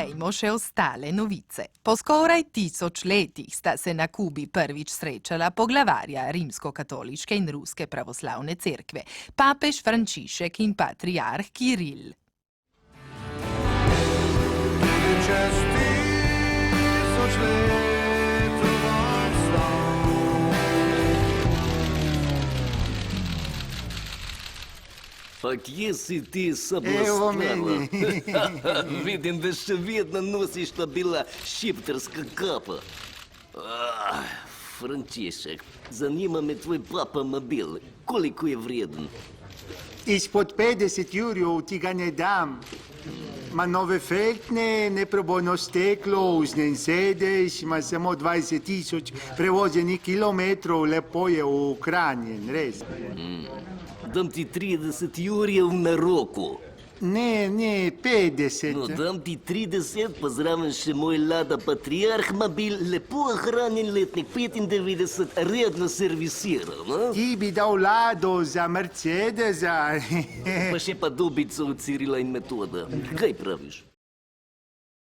poglejmo še ostale novice. Po skoraj 1000 letih sta se na Kubi prvič srečala poglavarja rimskokatoliške in ruske pravoslavne cerkve, papež Frančišek in patriarh Kiril. Pa kje si ti Evo meni. Vidim, da še vedno nosiš ta bila šiptarska kapa. Frančišek, zanima me tvoj papamobil. Koliko je vreden? Ispod 50 jurjev ti ga ne dam. Ma nove feltne, neprebojno steklo, uznen sedež, ima samo 20 000 prevoženih kilometrov, lepo je ukranjen, res. Dam ti 30 jurjev na roko. Ne, 50. No, dam ti 30, pa zraven še moj Lada Patriarh mobil, lepo ohranjen letnik 95, redno servisiran, no? Ti bi dal Lado za Mercedesa. Pa še pa dobico od Cirila in Metoda. Kaj praviš?